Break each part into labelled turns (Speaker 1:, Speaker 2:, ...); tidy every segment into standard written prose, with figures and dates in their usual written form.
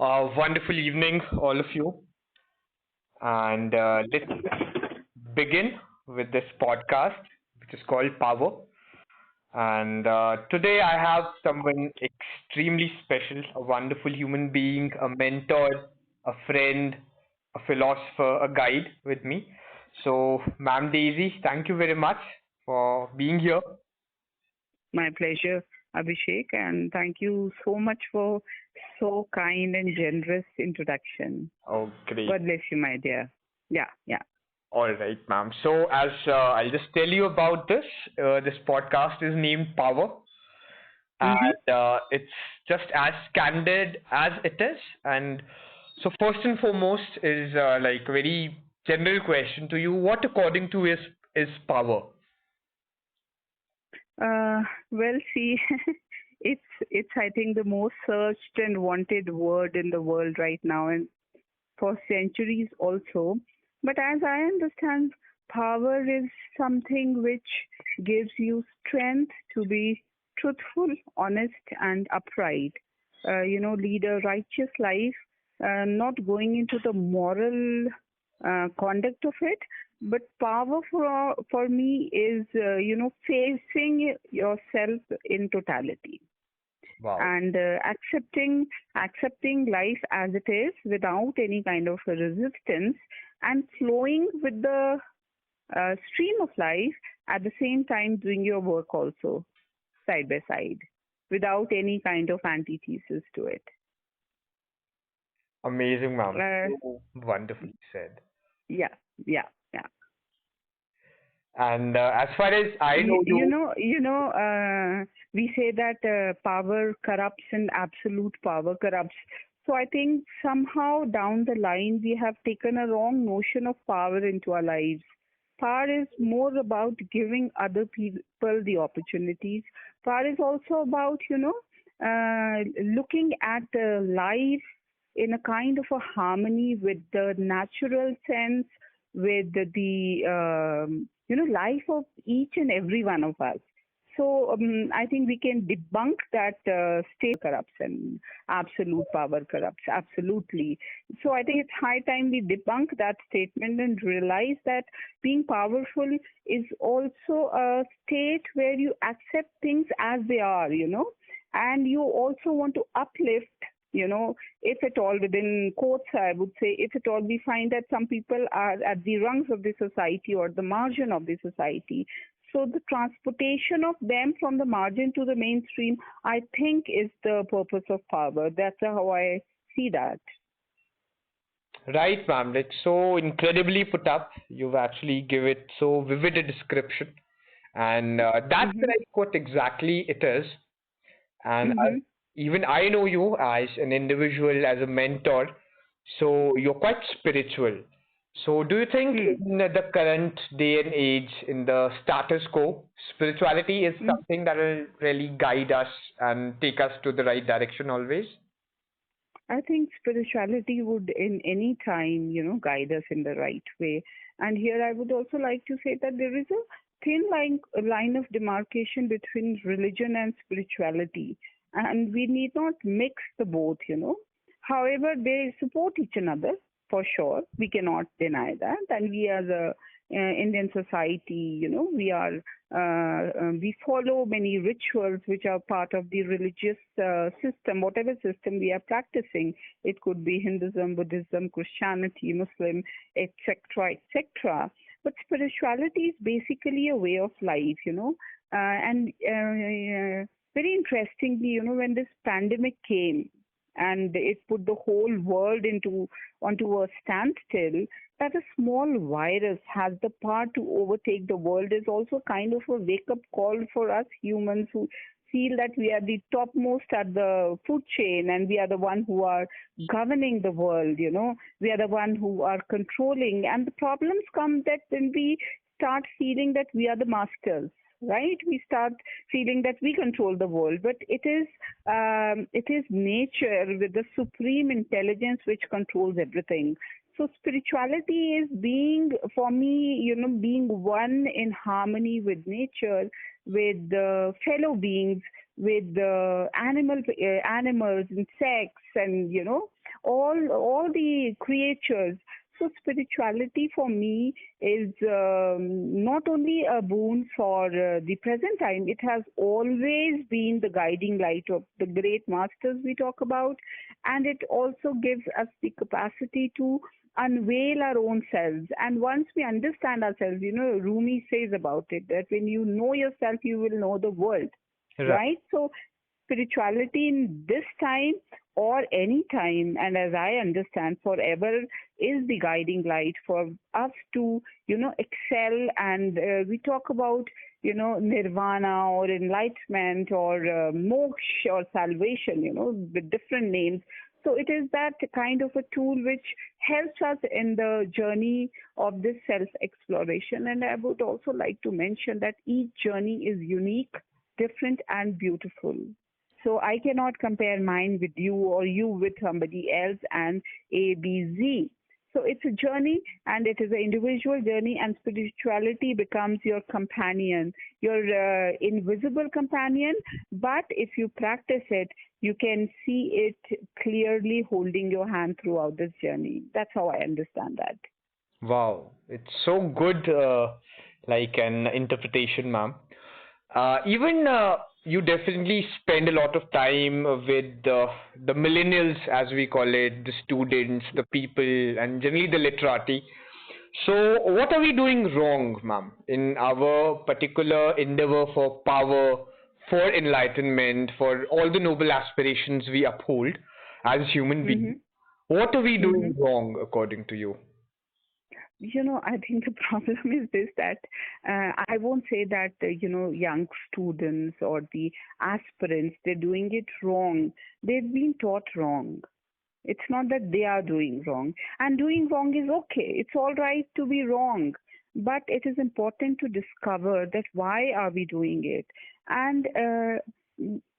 Speaker 1: Wonderful evening, all of you. And let's begin with this podcast, which is called Power. And today I have someone extremely special, a wonderful human being, a mentor, a friend, a philosopher, a guide with me. So, Ma'am Daisy, thank you very much for being here.
Speaker 2: My pleasure, Abhishek, and thank you so much for so kind and generous introduction.
Speaker 1: Oh, great.
Speaker 2: God bless you, my dear. Yeah.
Speaker 1: All right, ma'am. So, as I'll just tell you about this, this podcast is named Power, and it's just as candid as it is. And so, first and foremost, is like very general question to you: what, according to is power?
Speaker 2: Well, see, it's I think the most searched and wanted word in the world right now, and for centuries also. But as I understand, power is something which gives you strength to be truthful, honest, and upright. Lead a righteous life, not going into the moral conduct of it. But power for me is, facing yourself in totality.
Speaker 1: Wow.
Speaker 2: And accepting life as it is without any kind of resistance, and flowing with the stream of life, at the same time doing your work also side by side without any kind of antithesis to it.
Speaker 1: Amazing, ma'am. So wonderfully said.
Speaker 2: Yeah.
Speaker 1: And as far as I know,
Speaker 2: we say that power corrupts and absolute power corrupts. So I think somehow down the line we have taken a wrong notion of power into our lives. Power is more about giving other people the opportunities. Power is also about, looking at life in a kind of a harmony with the natural sense, with the life of each and every one of us. So I think we can debunk that state corrupts and absolute power corrupts. Absolutely. So I think it's high time we debunk that statement and realize that being powerful is also a state where you accept things as they are, and you also want to uplift. If at all, within quotes, I would say, if at all we find that some people are at the rungs of the society or the margin of the society. So the transportation of them from the margin to the mainstream, I think, is the purpose of power. That's how I see that.
Speaker 1: Right, ma'am. It's so incredibly put up. You've actually give it so vivid a description, and that's like what exactly it is. And even I know you as an individual, as a mentor, so you're quite spiritual. So do you think in the current day and age, in the status quo, spirituality is something that will really guide us and take us to the right direction always?
Speaker 2: I think spirituality would in any time, guide us in the right way. And here I would also like to say that there is a thin line of demarcation between religion and spirituality. And we need not mix the both, However, they support each other for sure. We cannot deny that. And we as a Indian society, we follow many rituals which are part of the religious system, whatever system we are practicing. It could be Hinduism, Buddhism, Christianity, Muslim, etc., etc. But spirituality is basically a way of life, very interestingly, when this pandemic came and it put the whole world onto a standstill, that a small virus has the power to overtake the world is also kind of a wake-up call for us humans who feel that we are the topmost at the food chain and we are the one who are governing the world, We are the one who are controlling. And the problems come that when we start feeling that we are the masters. Right, we start feeling that we control the world, but it is nature with the supreme intelligence which controls everything. So spirituality is being, for me, being one in harmony with nature, with fellow beings, with animals, insects, and all the creatures. So spirituality for me is not only a boon for the present time, it has always been the guiding light of the great masters we talk about, and it also gives us the capacity to unveil our own selves. And once we understand ourselves, Rumi says about it that when you know yourself, you will know the world,
Speaker 1: Right.
Speaker 2: right? So spirituality in this time or any time, and as I understand, forever, is the guiding light for us to, excel. And we talk about, nirvana or enlightenment or moksha or salvation, with different names. So it is that kind of a tool which helps us in the journey of this self-exploration. And I would also like to mention that each journey is unique, different, and beautiful. So I cannot compare mine with you or you with somebody else and A, B, Z. So it's a journey, and it is an individual journey, and spirituality becomes your companion, your invisible companion. But if you practice it, you can see it clearly holding your hand throughout this journey. That's how I understand that.
Speaker 1: Wow, it's so good, like an interpretation, ma'am. Even you definitely spend a lot of time with the millennials, as we call it, the students, the people, and generally the literati. So, what are we doing wrong, ma'am, in our particular endeavor for power, for enlightenment, for all the noble aspirations we uphold as human beings? What are we doing wrong, according to you?
Speaker 2: I think the problem is this, that I won't say that, young students or the aspirants, they're doing it wrong. They've been taught wrong. It's not that they are doing wrong. And doing wrong is okay. It's all right to be wrong. But it is important to discover that why are we doing it. And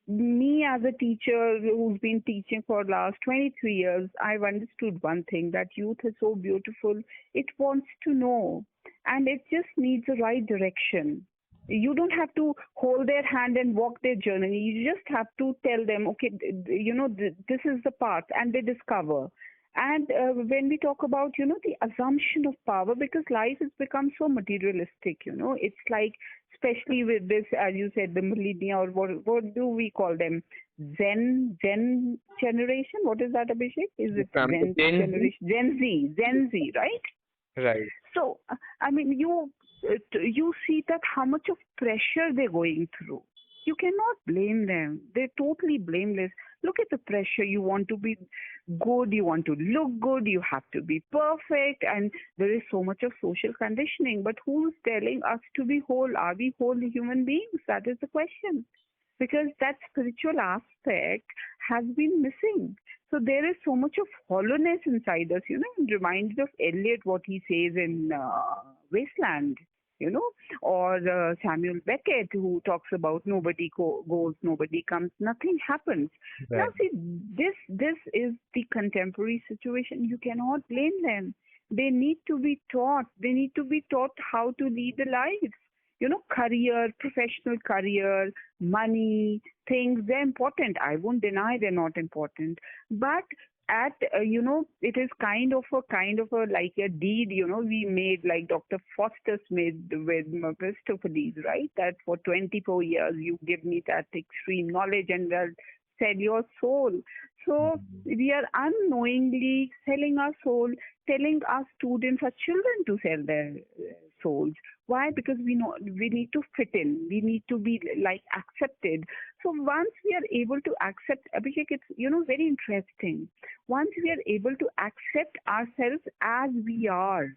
Speaker 2: me as a teacher who's been teaching for the last 23 years, I've understood one thing, that youth is so beautiful. It wants to know, and it just needs the right direction. You don't have to hold their hand and walk their journey. You just have to tell them, okay, this is the path, and they discover. And when we talk about, the assumption of power, because life has become so materialistic, it's like, especially with this, as you said, the millennia, or what do we call them? Zen generation? What is that, Abhishek? Is it Zen generation? Gen Z, right?
Speaker 1: Right.
Speaker 2: So, I mean, you see that how much of pressure they're going through. You cannot blame them. They're totally blameless. Look at the pressure. You want to be good, you want to look good, you have to be perfect, and there is so much of social conditioning. But who's telling us to be whole? Are we whole human beings? That is the question. Because that spiritual aspect has been missing. So there is so much of hollowness inside us. It reminds me of Eliot, what he says in Wasteland. Or Samuel Beckett, who talks about nobody goes, nobody comes, nothing happens. Right. Now, see, this is the contemporary situation. You cannot blame them. They need to be taught. They need to be taught how to lead a life. Career, professional career, money, things, they're important. I won't deny they're not important. But at it is kind of a like a deed we made, like Dr. Faustus made with Mephistopheles, right? That for 24 years you give me that extreme knowledge and sell your soul. So we are unknowingly selling our soul, telling our students, our children, to sell their souls. Why? Because we know we need to fit in. We need to be accepted. So once we are able to accept, Abhishek, it's very interesting. Once we are able to accept ourselves as we are,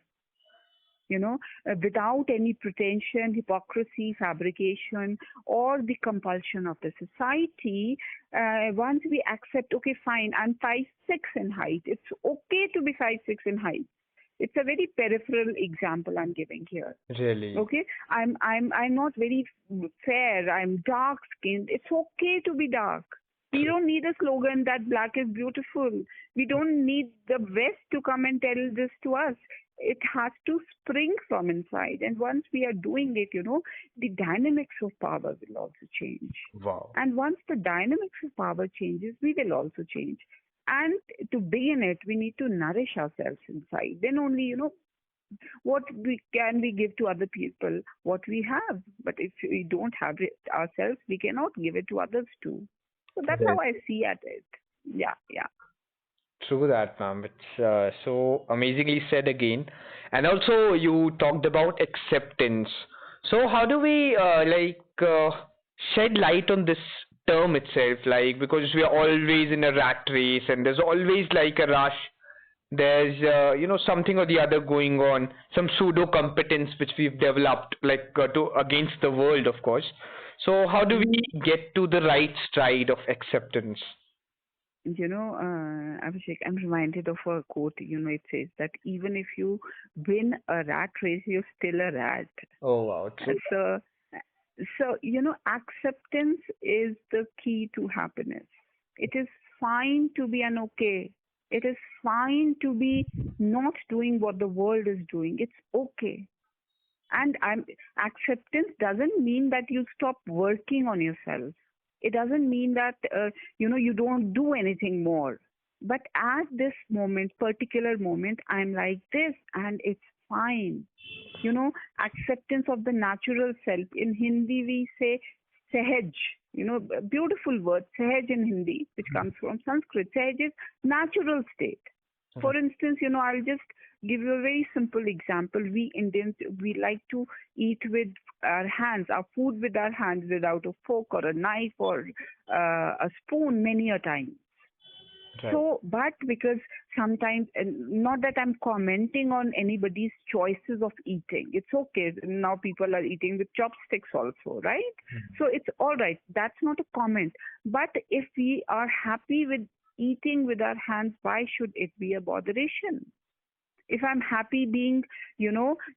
Speaker 2: without any pretension, hypocrisy, fabrication, or the compulsion of the society, once we accept, okay, fine, I'm 5'6" in height. It's okay to be 5'6" in height. It's a very peripheral example I'm giving here.
Speaker 1: Really?
Speaker 2: Okay, I'm not very fair. I'm dark skinned. It's okay to be dark. We don't need a slogan that black is beautiful. We don't need the West to come and tell this to us. It has to spring from inside. And once we are doing it, the dynamics of power will also change.
Speaker 1: Wow.
Speaker 2: And once the dynamics of power changes, we will also change. And to begin it, we need to nourish ourselves inside. Then only, what can we give to other people? What we have. But if we don't have it ourselves, we cannot give it to others too. So that's how I see at it. Yeah.
Speaker 1: True that, ma'am. It's so amazingly said again. And also, you talked about acceptance. So, how do we shed light on this term itself? Like, because we are always in a rat race, and there's always like a rush. There's something or the other going on, some pseudo competence which we've developed, to against the world, of course. So, how do we get to the right stride of acceptance?
Speaker 2: Abhishek, I'm reminded of a quote. It says that even if you win a rat race, you're still a rat.
Speaker 1: Oh, wow. True.
Speaker 2: So, acceptance is the key to happiness. It is fine to be okay. It is fine to be not doing what the world is doing. It's okay. And acceptance doesn't mean that you stop working on yourself. It doesn't mean that, you don't do anything more. But at this particular moment, I'm like this and it's fine. Acceptance of the natural self. In Hindi, we say sahaj. Beautiful word, sahaj in Hindi, which comes from Sanskrit. Sahaj is natural state. For instance, I'll just give you a very simple example. We Indians, we like to eat with our hands, our food with our hands without a fork or a knife or a spoon many a time. Right. So, but because sometimes, not that I'm commenting on anybody's choices of eating. It's okay. Now people are eating with chopsticks also, right? So it's all right. That's not a comment. But if we are happy with eating with our hands, why should it be a botheration? If I'm happy being,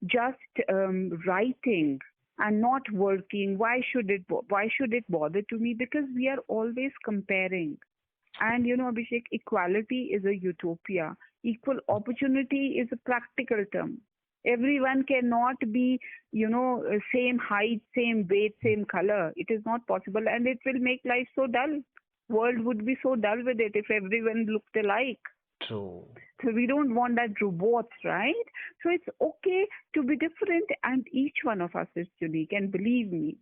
Speaker 2: just writing and not working, why should it bother to me? Because we are always comparing. And, Abhishek, equality is a utopia. Equal opportunity is a practical term. Everyone cannot be, same height, same weight, same color. It is not possible, and it will make life so dull. World would be so dull with it if everyone looked alike.
Speaker 1: True.
Speaker 2: So we don't want that robots, right? So it's okay to be different, and each one of us is unique. And believe me,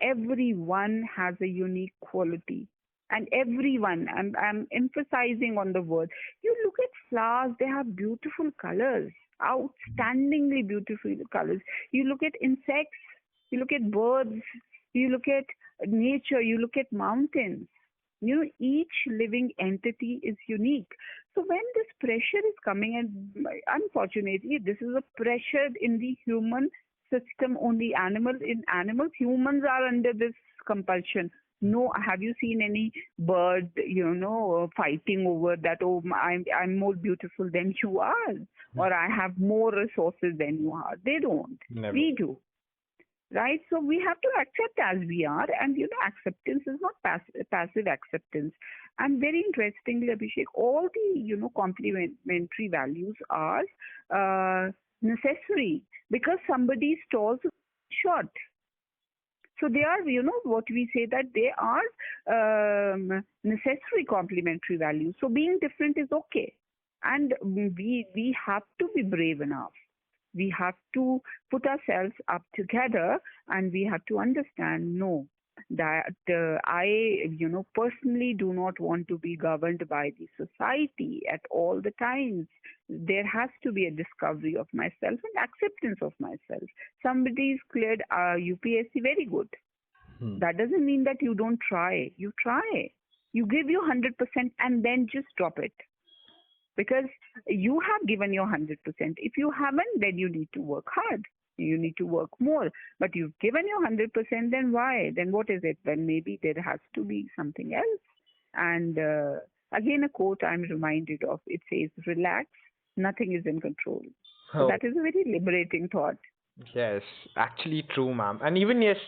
Speaker 2: everyone has a unique quality. And everyone, I'm emphasizing on the word. You look at flowers, they have beautiful colors, outstandingly beautiful colors. You look at insects, you look at birds, you look at nature, you look at mountains. Each living entity is unique. So when this pressure is coming, and unfortunately, this is a pressure in the human system, only animals, humans are under this compulsion. No, have you seen any bird, fighting over that? Oh, I'm more beautiful than you are, or I have more resources than you are. They don't. Never. We do, right? So we have to accept as we are, and acceptance is not passive acceptance. And very interestingly, Abhishek, all the complementary values are necessary because somebody stalls short. So they are, what we say that they are necessary complementary values. So being different is okay. And we have to be brave enough. We have to put ourselves up together, and we have to understand, that I, personally do not want to be governed by the society at all the times. There has to be a discovery of myself and acceptance of myself. Somebody's cleared UPSC, very good. That doesn't mean that you don't try. You try. You give your 100% and then just drop it. Because you have given your 100%. If you haven't, then you need to work hard. You need to work more. But you've given your 100%, then why? Then what is it? Then maybe there has to be something else. And again, a quote I'm reminded of. It says, relax, nothing is in control. So that is a very liberating thought.
Speaker 1: Yes, actually true, ma'am. And even, yes,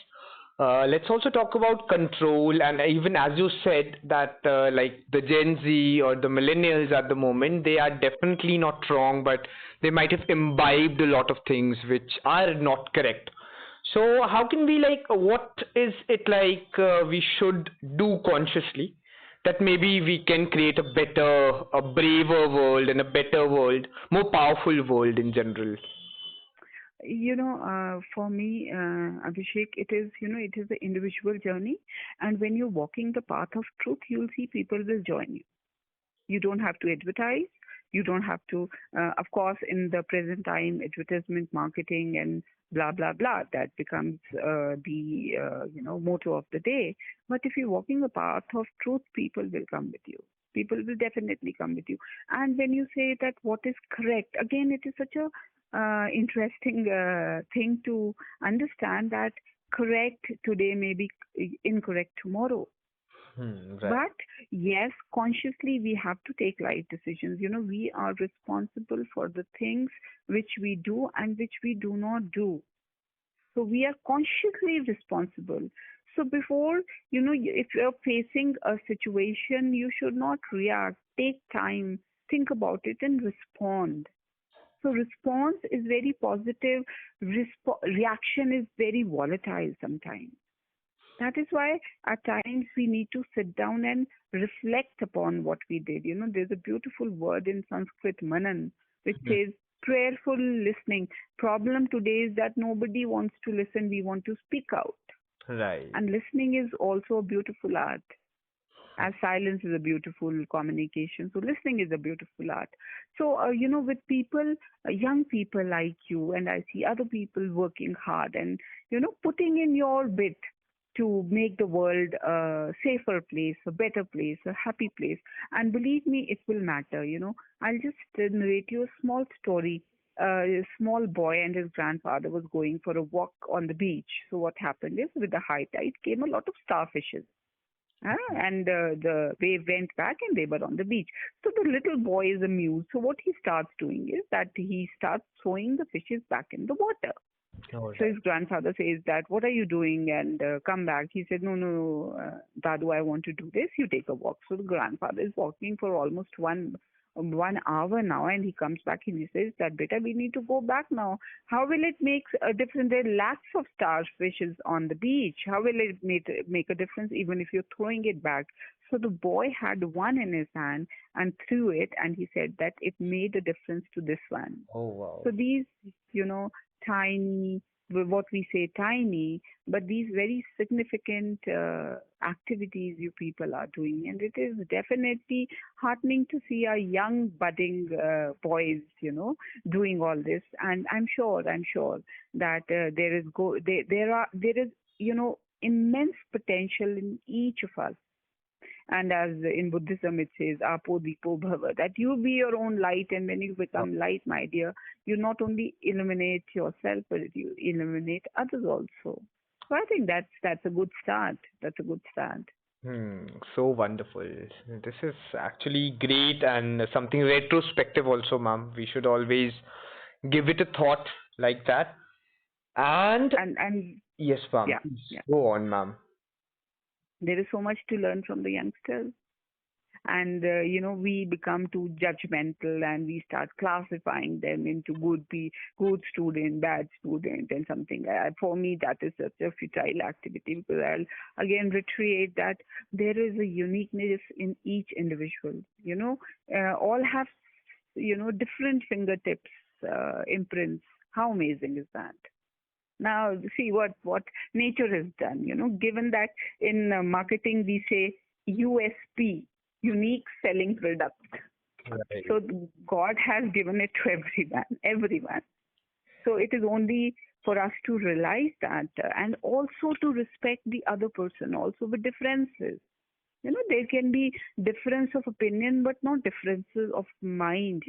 Speaker 1: let's also talk about control. And even as you said that like the Gen Z or the millennials at the moment, they are definitely not wrong, but they might have imbibed a lot of things which are not correct. So how can we what is it we should do consciously that maybe we can create a better, a braver world and a better world, more powerful world in general?
Speaker 2: For me, Abhishek, it is the individual journey. And when you're walking the path of truth, you'll see people will join you. You don't have to advertise. You don't have to, of course, in the present time, advertisement, marketing, and blah blah blah. That becomes the motto of the day. But if you're walking the path of truth, people will come with you. People will definitely come with you. And when you say that what is correct, again, it is such a interesting thing to understand that correct today may be incorrect tomorrow.
Speaker 1: Right.
Speaker 2: But yes, consciously we have to take right decisions. We are responsible for the things which we do and which we do not do. So we are consciously responsible. So before, if you're facing a situation, you should not react. Take time, think about it, and respond. So response is very positive. Reaction is very volatile sometimes. That is why at times we need to sit down and reflect upon what we did. There's a beautiful word in Sanskrit, manan, which says prayerful listening. Problem today is that nobody wants to listen. We want to speak out.
Speaker 1: Right.
Speaker 2: And listening is also a beautiful art. As silence is a beautiful communication, so listening is a beautiful art. So, with people, young people like you, and I see other people working hard and, putting in your bit to make the world a safer place, a better place, a happy place. And believe me, it will matter. I'll just narrate you a small story. A small boy and his grandfather was going for a walk on the beach. So what happened is, with the high tide came a lot of starfishes. And the wave went back and they were on the beach. So the little boy is amused. So what he starts doing is that he starts throwing the fishes back in the water. So his grandfather says that, what are you doing? And come back. He said, no, Dadu, I want to do this. You take a walk. So the grandfather is walking for almost one hour now, and he comes back and he says that, beta, we need to go back now. How will it make a difference? There are lakhs of starfishes on the beach. How will it make a difference even if you're throwing it back? So the boy had one in his hand and threw it, and he said that it made a difference to this one.
Speaker 1: Oh, wow.
Speaker 2: So these, tiny, what we say tiny, but these very significant activities you people are doing. And it is definitely heartening to see our young budding boys, doing all this. And I'm sure that there is immense potential in each of us. And as in Buddhism it says, Apo Dipo Bhava, that you be your own light, and when you become light, my dear, you not only illuminate yourself, but you illuminate others also. So I think that's a good start. That's a good start.
Speaker 1: So wonderful. This is actually great and something retrospective also, ma'am. We should always give it a thought like that. And yes, ma'am.
Speaker 2: Yeah.
Speaker 1: Go on, ma'am.
Speaker 2: There is so much to learn from the youngsters. And, we become too judgmental and we start classifying them into good student, bad student and something. For me, that is such a futile activity, because I'll again reiterate that there is a uniqueness in each individual. All have, different fingertips, imprints. How amazing is that? Now, see what nature has done, given that in marketing we say USP, unique selling product.
Speaker 1: Right.
Speaker 2: So God has given it to everyone. So it is only for us to realize that and also to respect the other person also with differences. There can be difference of opinion, but not differences of mind,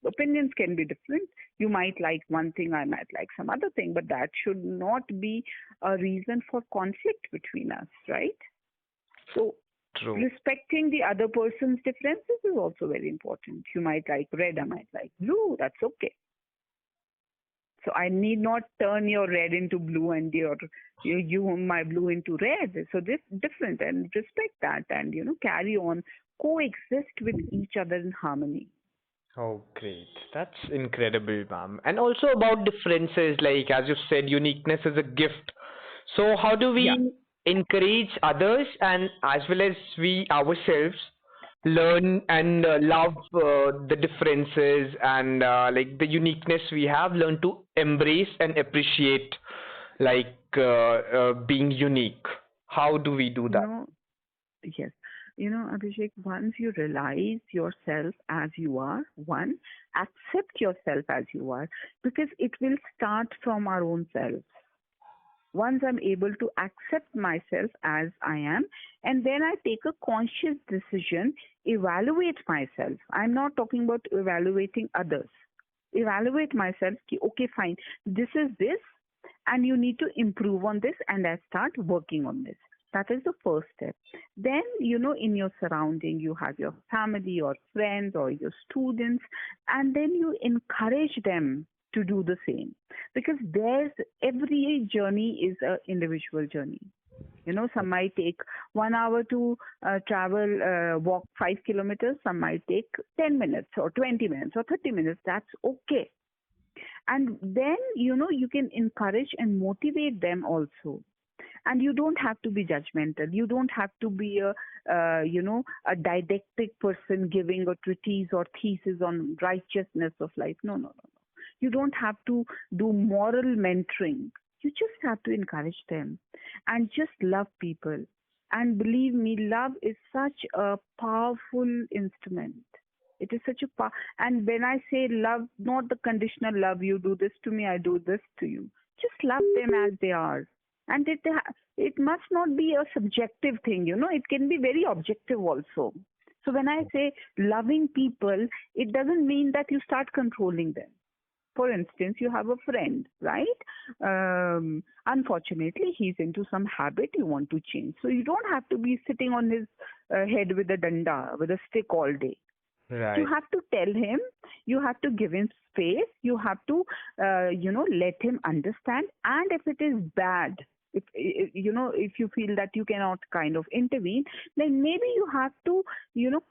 Speaker 2: Opinions can be different. You might like one thing, I might like some other thing, but that should not be a reason for conflict between us, right? So
Speaker 1: True.
Speaker 2: Respecting the other person's differences is also very important. You might like red, I might like blue, that's okay. So I need not turn your red into blue and you my blue into red. So this different, and respect that, and carry on, coexist with each other in harmony.
Speaker 1: Oh, great. That's incredible, ma'am. And also about differences, like as you said, uniqueness is a gift. So how do we encourage others, and as well as we ourselves learn and love the differences and like the uniqueness we have, learn to embrace and appreciate like being unique. How do we do
Speaker 2: You
Speaker 1: that?
Speaker 2: know, yes. Abhishek, once you realize yourself as you are, one, accept yourself as you are, because it will start from our own selves. Once I'm able to accept myself as I am, and then I take a conscious decision, evaluate myself. I'm not talking about evaluating others. Evaluate myself, okay, fine, this is this, and you need to improve on this, and I start working on this. That is the first step. Then, in your surrounding, you have your family or friends or your students, and then you encourage them to do the same, because every journey is an individual journey. Some might take 1 hour to walk 5 kilometers. Some might take 10 minutes or 20 minutes or 30 minutes. That's okay. And then, you can encourage and motivate them also. And you don't have to be judgmental. You don't have to be a didactic person giving a treatise or thesis on righteousness of life. No, no, no, no. You don't have to do moral mentoring. You just have to encourage them and just love people. And believe me, love is such a powerful instrument. It is such a and when I say love, not the conditional love, you do this to me, I do this to you. Just love them as they are. And it must not be a subjective thing, it can be very objective also. So when I say loving people, it doesn't mean that you start controlling them. For instance, you have a friend, right? Unfortunately, he's into some habit you want to change. So you don't have to be sitting on his head with a danda, with a stick all day.
Speaker 1: Right.
Speaker 2: You have to tell him, you have to give him space, you have to, let him understand. And if it is bad, if you feel that you cannot kind of intervene, then maybe you have to,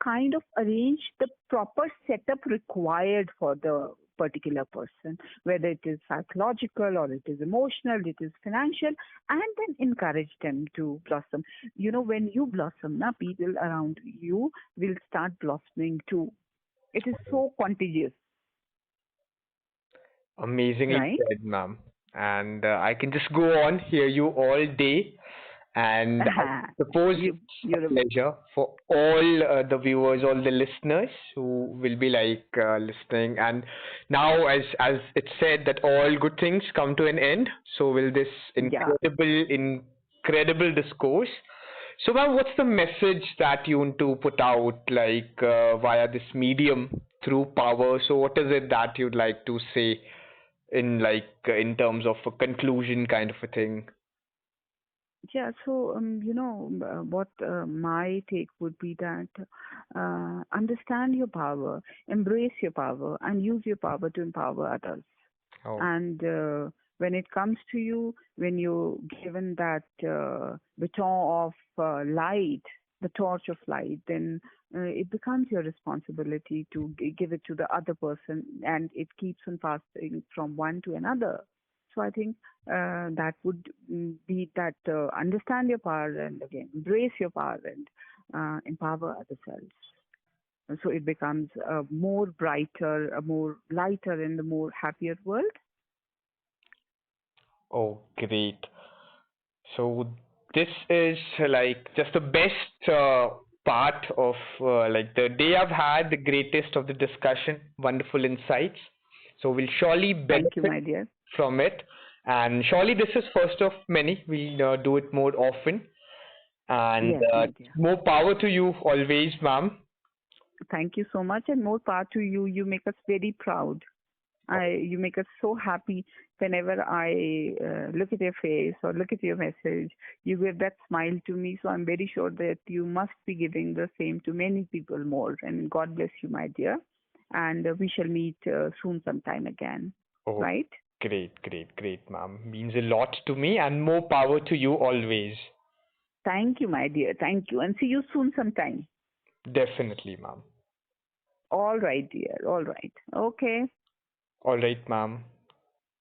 Speaker 2: kind of arrange the proper setup required for the particular person, whether it is psychological or it is emotional, it is financial, and then encourage them to blossom. When you blossom, people around you will start blossoming too. It is so contagious.
Speaker 1: Amazingly
Speaker 2: Right?
Speaker 1: said, ma'am. And I can just go on, hear you all day. And I suppose it's a pleasure for all the viewers, all the listeners who will be like listening. And now, as it said, that all good things come to an end. So will this incredible discourse. So, ma'am, what's the message that you want to put out, like via this medium through power? So, what is it that you'd like to say in in terms of a conclusion kind of a thing?
Speaker 2: Yeah, so what my take would be that understand your power, embrace your power, and use your power to empower others.
Speaker 1: Oh.
Speaker 2: And when it comes to you, when you're given that baton of light, the torch of light, then it becomes your responsibility to give it to the other person, and it keeps on passing from one to another. So I think that would be that understand your power and again embrace your power and empower ourselves. And so it becomes a more brighter, a more lighter, and a more happier world.
Speaker 1: Oh, great. So this is like just the best part of like the day I've had, the greatest of the discussion, wonderful insights. So we'll surely
Speaker 2: Thank you,
Speaker 1: benefit
Speaker 2: my dear.
Speaker 1: from it. And surely this is first of many. We'll do it more often. And
Speaker 2: Yes, my dear.
Speaker 1: more power to you always, ma'am.
Speaker 2: Thank you so much, and more power to you. You make us very proud. You make us so happy whenever I look at your face or look at your message. You give that smile to me, so I'm very sure that you must be giving the same to many people more. And God bless you, my dear. And we shall meet soon sometime again.
Speaker 1: Oh,
Speaker 2: right?
Speaker 1: Great, great, great, ma'am. Means a lot to me, and more power to you always.
Speaker 2: Thank you, my dear. Thank you. And see you soon sometime.
Speaker 1: Definitely, ma'am.
Speaker 2: All right, dear. All right. Okay.
Speaker 1: All right, ma'am.